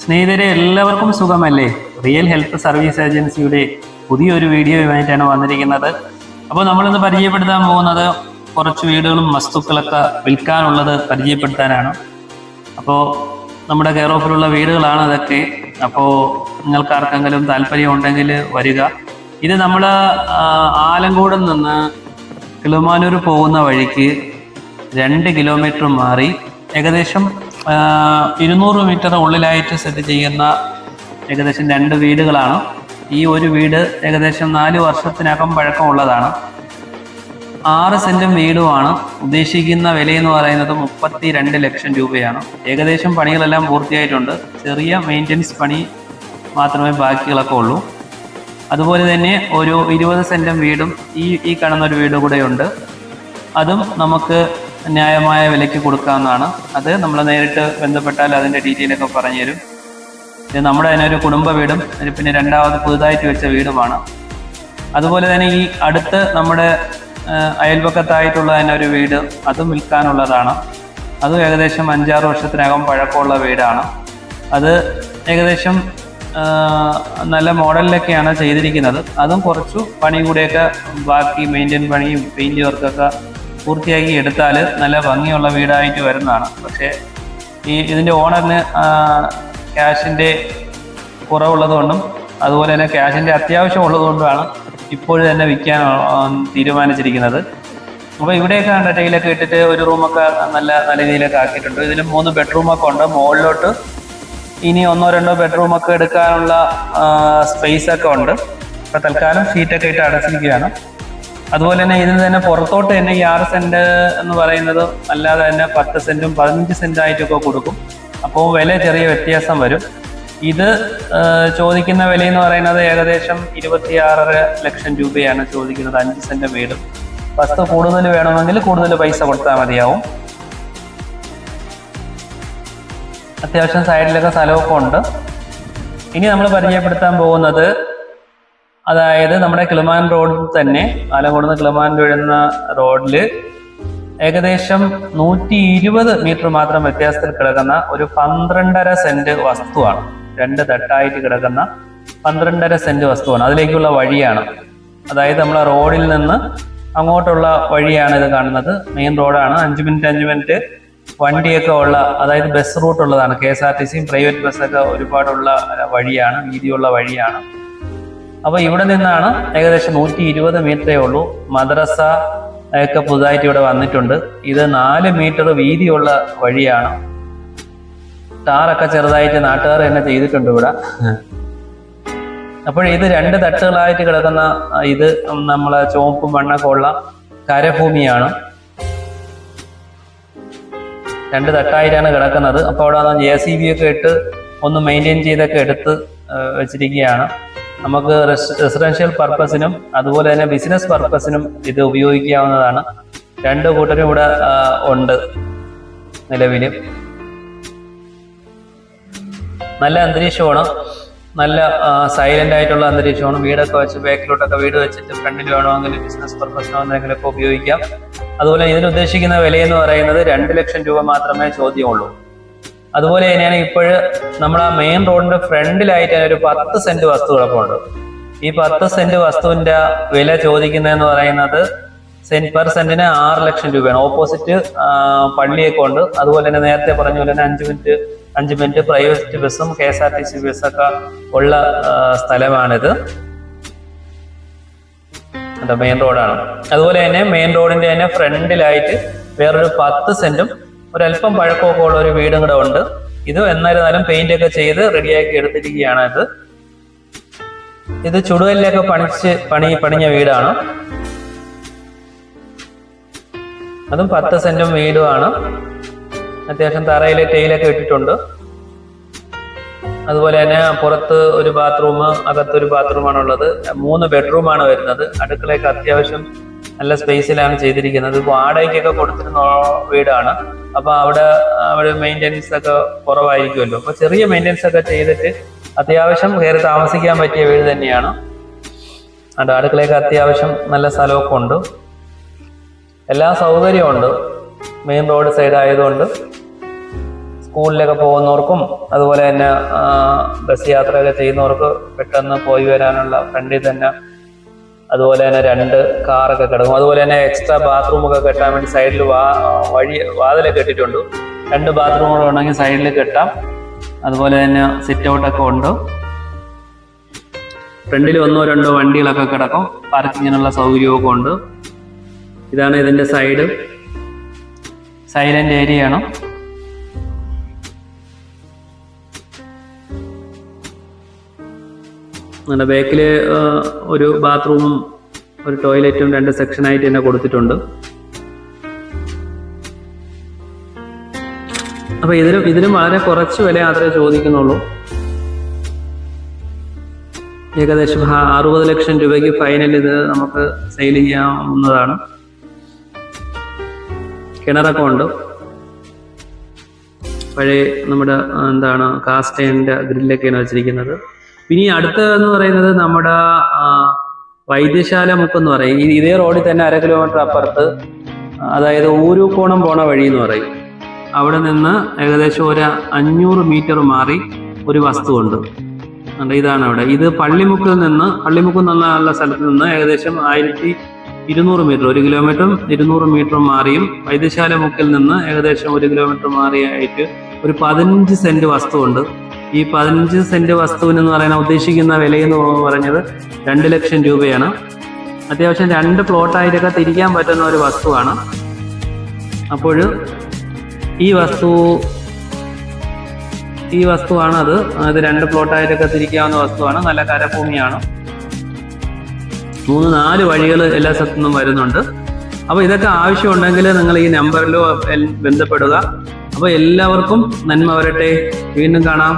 സ്നേഹിതരെ, എല്ലാവർക്കും സുഖമല്ലേ? റിയൽ ഹെൽത്ത് സർവീസ് ഏജൻസിയുടെ പുതിയൊരു വീഡിയോയുമായിട്ടാണ് വന്നിരിക്കുന്നത്. അപ്പോൾ നമ്മളിന്ന് പരിചയപ്പെടുത്താൻ പോകുന്നത് കുറച്ച് വീടുകളും വസ്തുക്കളൊക്കെ വിൽക്കാനുള്ളത് പരിചയപ്പെടുത്താനാണ്. അപ്പോൾ നമ്മുടെ കെയർ ഓഫിലുള്ള വീടുകളാണ് അതൊക്കെ. അപ്പോൾ നിങ്ങൾക്ക് ആർക്കെങ്കിലും താല്പര്യം ഉണ്ടെങ്കിൽ വരിക. ഇത് നമ്മൾ ആലങ്കോട് നിന്ന് കിളിമാനൂർ പോകുന്ന വഴിക്ക് 2 കിലോമീറ്റർ മാറി ഏകദേശം 200 മീറ്റർ ഉള്ളിലായിട്ട് സെറ്റ് ചെയ്യുന്ന ഏകദേശം 2 വീടുകളാണ്. ഈ ഒരു വീട് ഏകദേശം 4 വർഷത്തിനകം പഴക്കമുള്ളതാണ്. 6 സെൻറ്റും വീടുമാണ്. ഉദ്ദേശിക്കുന്ന വിലയെന്ന് പറയുന്നത് 32 ലക്ഷം രൂപയാണ്. ഏകദേശം പണികളെല്ലാം പൂർത്തിയായിട്ടുണ്ട്. ചെറിയ മെയിൻ്റനൻസ് പണി മാത്രമേ ബാക്കികളൊക്കെ ഉള്ളൂ. അതുപോലെ തന്നെ ഒരു 20 സെൻറ്റും വീടും ഈ കാണുന്നൊരു വീട് കൂടെയുണ്ട്. അതും നമുക്ക് ന്യായമായ വിലയ്ക്ക് കൊടുക്കാവുന്നതാണ്. അത് നമ്മൾ നേരിട്ട് ബന്ധപ്പെട്ടാൽ അതിൻ്റെ ഡീറ്റെയിലൊക്കെ പറഞ്ഞു തരും. ഇത് നമ്മുടെ തന്നെ ഒരു കുടുംബ വീടും പിന്നെ രണ്ടാമത് പുതുതായിട്ട് വെച്ച വീടുമാണ്. അതുപോലെ തന്നെ ഈ അടുത്ത് നമ്മുടെ അയൽപക്കത്തായിട്ടുള്ള തന്നെ ഒരു വീട്, അതും വിൽക്കാനുള്ളതാണ്. അതും ഏകദേശം 5-6 വർഷത്തിനകം പഴക്കമുള്ള വീടാണ്. അത് ഏകദേശം നല്ല മോഡലിലൊക്കെയാണ് ചെയ്തിരിക്കുന്നത്. അതും കുറച്ചു പണി കൂടെയൊക്കെ ബാക്കി മെയിൻ്റെയിൻ പണിയും പെയിൻറ് വർക്കൊക്കെ പൂർത്തിയാക്കി എടുത്താൽ നല്ല ഭംഗിയുള്ള വീടായിട്ട് വരുന്നതാണ്. പക്ഷേ ഇതിൻ്റെ ഓണറിന് ക്യാഷിൻ്റെ കുറവുള്ളതുകൊണ്ടും അതുപോലെ തന്നെ ക്യാഷിൻ്റെ അത്യാവശ്യം ഉള്ളതുകൊണ്ടുമാണ് ഇപ്പോഴും തന്നെ വിൽക്കാൻ തീരുമാനിച്ചിരിക്കുന്നത്. അപ്പോൾ ഇവിടെയൊക്കെ ടൈലൊക്കെ ഇട്ടിട്ട് ഒരു റൂമൊക്കെ നല്ല രീതിയിലൊക്കെ ആക്കിയിട്ടുണ്ട്. ഇതിൽ 3 ബെഡ്റൂമൊക്കെ ഉണ്ട്. മുകളിലോട്ട് ഇനി 1-2 ബെഡ്റൂമൊക്കെ എടുക്കാനുള്ള സ്പേസൊക്കെ ഉണ്ട്. അപ്പോൾ തൽക്കാലം ഷീറ്റൊക്കെ ഇട്ട് അടച്ചിരിക്കുകയാണ്. അതുപോലെ തന്നെ ഇതിന് തന്നെ പുറത്തോട്ട് തന്നെ ഈ 6 സെൻറ്റ് എന്ന് പറയുന്നത് അല്ലാതെ തന്നെ 10 സെൻറ്റും 15 സെൻറ്റായിട്ടൊക്കെ കൊടുക്കും. അപ്പോൾ വില ചെറിയ വ്യത്യാസം വരും. ഇത് ചോദിക്കുന്ന വിലയെന്ന് പറയുന്നത് ഏകദേശം 26.5 ലക്ഷം രൂപയാണ് ചോദിക്കുന്നത്. 5 സെൻറ്റ് വീടും. വസ്തു കൂടുതൽ വേണമെങ്കിൽ കൂടുതൽ പൈസ കൊടുത്താൽ മതിയാവും. അത്യാവശ്യം സൈഡിലൊക്കെ സ്ഥലമൊക്കെ ഉണ്ട്. ഇനി നമ്മൾ പരിചയപ്പെടുത്താൻ പോകുന്നത്, അതായത് നമ്മുടെ കിളിമാൻ റോഡിൽ തന്നെ, ആലങ്കോട് നിന്ന് കിളിമാനൂർ എന്ന റോഡിൽ ഏകദേശം 120 മീറ്റർ മാത്രം വ്യത്യാസത്തിൽ കിടക്കുന്ന ഒരു 12.5 സെൻറ്റ് വസ്തുവാണ്. 2 തട്ടായിട്ട് കിടക്കുന്ന 12.5 സെൻറ്റ് വസ്തുവാണ്. അതിലേക്കുള്ള വഴിയാണ്. അതായത് നമ്മളെ റോഡിൽ നിന്ന് അങ്ങോട്ടുള്ള വഴിയാണ് ഇത് കാണുന്നത്. മെയിൻ റോഡാണ്. 5 മിനിറ്റ് വണ്ടിയൊക്കെ ഉള്ള, അതായത് ബസ് റൂട്ട് ഉള്ളതാണ്. KSRTCയും പ്രൈവറ്റ് ബസ്സൊക്കെ ഒരുപാടുള്ള വഴിയാണ്, വീതിയുള്ള വഴിയാണ്. അപ്പോൾ ഇവിടെ നിന്നാണ് ഏകദേശം 120 മീറ്ററേ ഉള്ളൂ. മദ്രസ ഒക്കെ പുതുതായിട്ട് ഇവിടെ വന്നിട്ടുണ്ട്. ഇത് 4 മീറ്റർ വീതിയുള്ള വഴിയാണ്. ടാറൊക്കെ ചെറുതായിട്ട് നാട്ടുകാർ തന്നെ ചെയ്തിട്ടുണ്ട് ഇവിടെ. അപ്പോൾ ഇത് 2 തട്ടുകളായിട്ട് കിടക്കുന്ന, ഇത് നമ്മളെ ചുവപ്പും മണ്ണൊക്കെ ഉള്ള കരഭൂമിയാണ്. 2 തട്ടായിട്ടാണ് കിടക്കുന്നത്. അപ്പോൾ അവിടെ JCB ഒക്കെ ഇട്ട് ഒന്ന് മെയിൻറ്റെയിൻ ചെയ്തൊക്കെ എടുത്ത് വെച്ചിരിക്കുകയാണ്. നമുക്ക് റെസിഡൻഷ്യൽ പർപ്പസിനും അതുപോലെ തന്നെ ബിസിനസ് പർപ്പസിനും ഇത് ഉപയോഗിക്കാവുന്നതാണ്. 2 കൂട്ടരും ഇവിടെ ഉണ്ട് നിലവിൽ. നല്ല അന്തരീക്ഷമാണ്. നല്ല സൈലന്റ് ആയിട്ടുള്ള അന്തരീക്ഷമാണ്. വീടൊക്കെ വെച്ച് ബാക്കിലോട്ടൊക്കെ വീട് വെച്ചിട്ട് ഫ്രണ്ടിൽ വേണമെങ്കിൽ ബിസിനസ് പർപ്പസിനോ എന്തെങ്കിലുമൊക്കെ ഉപയോഗിക്കാം. അതുപോലെ ഇതിന് ഉദ്ദേശിക്കുന്ന വിലയെന്ന് പറയുന്നത് 2 ലക്ഷം രൂപ മാത്രമേ ചോദ്യമുള്ളൂ. അതുപോലെ തന്നെയാണ് ഇപ്പോൾ നമ്മൾ ആ മെയിൻ റോഡിന്റെ ഫ്രണ്ടിലായിട്ട് ഒരു 10 സെന്റ് വസ്തു കിടപ്പുണ്ട്. ഈ 10 സെന്റ് വസ്തുവിന്റെ വില ചോദിക്കുന്നതെന്ന് പറയുന്നത് പെർ സെന്റിന് 6 ലക്ഷം രൂപയാണ്. ഓപ്പോസിറ്റ് പള്ളിയൊക്കെ ഉണ്ട്. അതുപോലെ തന്നെ നേരത്തെ പറഞ്ഞ പോലെ തന്നെ 5 മിനിറ്റ് പ്രൈവറ്റ് ബസ്സും KSRTC ബസ്സൊക്കെ ഉള്ള സ്ഥലമാണിത്. മെയിൻ റോഡാണ്. അതുപോലെ തന്നെ മെയിൻ റോഡിന്റെ തന്നെ ഫ്രണ്ടിലായിട്ട് വേറൊരു 10 സെന്റും ഒരല്പം പഴക്കമൊക്കെ ഉള്ള ഒരു വീടും കൂടെ ഉണ്ട്. ഇത് എന്നാലും പെയിന്റ് ഒക്കെ ചെയ്ത് റെഡിയാക്കി എടുത്തിരിക്കുകയാണ്. ഇത് ചുടുകല്ലൊക്കെ പണിഞ്ഞ വീടാണ്. അതും 10 സെന്റും വീടുമാണ്. അത്യാവശ്യം തറയിലെ ടൈലൊക്കെ ഇട്ടിട്ടുണ്ട്. അതുപോലെ തന്നെ പുറത്ത് ഒരു ബാത്റൂം, അകത്തൊരു ബാത്റൂമാണുള്ളത്. 3 ബെഡ്റൂമാണ് വരുന്നത്. അടുക്കളയൊക്കെ അത്യാവശ്യം നല്ല സ്പേസിലാണ് ചെയ്തിരിക്കുന്നത്. വാടകയ്ക്കൊക്കെ കൊടുത്തിരുന്ന വീടാണ്. അപ്പോൾ അവിടെ മെയിൻ്റെനൻസ് ഒക്കെ കുറവായിരിക്കുമല്ലോ. അപ്പോൾ ചെറിയ മെയിൻ്റെനൻസ് ഒക്കെ ചെയ്തിട്ട് അത്യാവശ്യം കയറി താമസിക്കാൻ പറ്റിയ വീട് തന്നെയാണ്. അടുക്കളയൊക്കെ അത്യാവശ്യം നല്ല സ്ഥലമൊക്കെ ഉണ്ട്. എല്ലാ സൗകര്യമുണ്ട്. മെയിൻ റോഡ് സൈഡ് ആയതുകൊണ്ട് സ്കൂളിലൊക്കെ പോകുന്നവർക്കും അതുപോലെ തന്നെ ബസ് യാത്രയൊക്കെ ചെയ്യുന്നവർക്ക് പെട്ടെന്ന് പോയി വരാനുള്ള ഫ്രണ്ടിൽ തന്നെ അതുപോലെ തന്നെ 2 കാറൊക്കെ കിടക്കും. അതുപോലെ തന്നെ എക്സ്ട്രാ ബാത്റൂമൊക്കെ കെട്ടാൻ വേണ്ടി സൈഡിൽ വാതിലൊക്കെ കെട്ടിയിട്ടുണ്ട്. 2 ബാത്റൂമുകൾ ഉണ്ടെങ്കിൽ സൈഡിൽ കെട്ടാം. അതുപോലെ തന്നെ സിറ്റ് ഔട്ടൊക്കെ ഉണ്ട്. ഫ്രണ്ടിൽ 1-2 വണ്ടികളൊക്കെ കിടക്കും. പാർക്കിങ്ങിനുള്ള സൗകര്യമൊക്കെ ഉണ്ട്. ഇതാണ് ഇതിൻ്റെ സൈഡ്. സൈലന്റ് ഏരിയ ആണ്. അങ്ങനെ ബാക്കിൽ ഒരു ബാത്റൂമും ഒരു ടോയ്ലറ്റും 2 സെക്ഷനായിട്ട് തന്നെ കൊടുത്തിട്ടുണ്ട്. അപ്പോൾ ഇതിനും വളരെ കുറച്ച് വില മാത്രമേ ചോദിക്കുന്നുള്ളൂ. ഏകദേശം 60 ലക്ഷം രൂപയ്ക്ക് ഫൈനൽ ഇത് നമുക്ക് സെയിൽ ചെയ്യാവുന്നതാണ്. കിണറൊക്കെ ഉണ്ട്. പഴയ നമ്മുടെ കാസ്റ്റ് അയണിൻ്റെ ഗ്രില്ലൊക്കെയാണ് വെച്ചിരിക്കുന്നത്. പിന്നെ അടുത്തതെന്ന് പറയുന്നത് നമ്മുടെ വൈദ്യശാല മുക്കെന്ന് പറയും. ഇതേ റോഡിൽ തന്നെ 1/2 കിലോമീറ്റർ അപ്പുറത്ത്, അതായത് ഊരൂക്കോണം പോണ വഴി എന്ന് പറയും. അവിടെ നിന്ന് ഏകദേശം ഒരു 500 മീറ്റർ മാറി ഒരു വസ്തുവുണ്ട്. ഇതാണ് അവിടെ. ഇത് പള്ളിമുക്ക് എന്നുള്ള സ്ഥലത്ത് നിന്ന് ഏകദേശം 1200 മീറ്റർ, 1 കിലോമീറ്ററും 200 മീറ്ററും മാറിയും വൈദ്യശാല മുക്കിൽ നിന്ന് ഏകദേശം 1 കിലോമീറ്റർ മാറിയായിട്ട് ഒരു 15 സെന്റ് വസ്തുവുണ്ട്. ഈ 15 സെന്റ് വസ്തുവിനെന്ന് പറയുന്ന ഉദ്ദേശിക്കുന്ന വിലയെന്ന് പറഞ്ഞത് 2 ലക്ഷം രൂപയാണ്. അത്യാവശ്യം 2 പ്ലോട്ടായിട്ടൊക്കെ തിരിക്കാൻ പറ്റുന്ന ഒരു വസ്തുവാണ്. അപ്പോൾ ഈ വസ്തുവാണ് അത് 2 പ്ലോട്ടായിട്ടൊക്കെ തിരിക്കാവുന്ന വസ്തുവാണ്. നല്ല കരഭൂമിയാണ്. 3-4 വഴികൾ എല്ലാ സ്ഥലത്തു നിന്നും വരുന്നുണ്ട്. അപ്പോൾ ഇതൊക്കെ ആവശ്യമുണ്ടെങ്കിൽ നിങ്ങൾ ഈ നമ്പറിലോ ബന്ധപ്പെടുക. അപ്പോൾ എല്ലാവർക്കും നന്മ വരട്ടെ. വീണ്ടും കാണാം.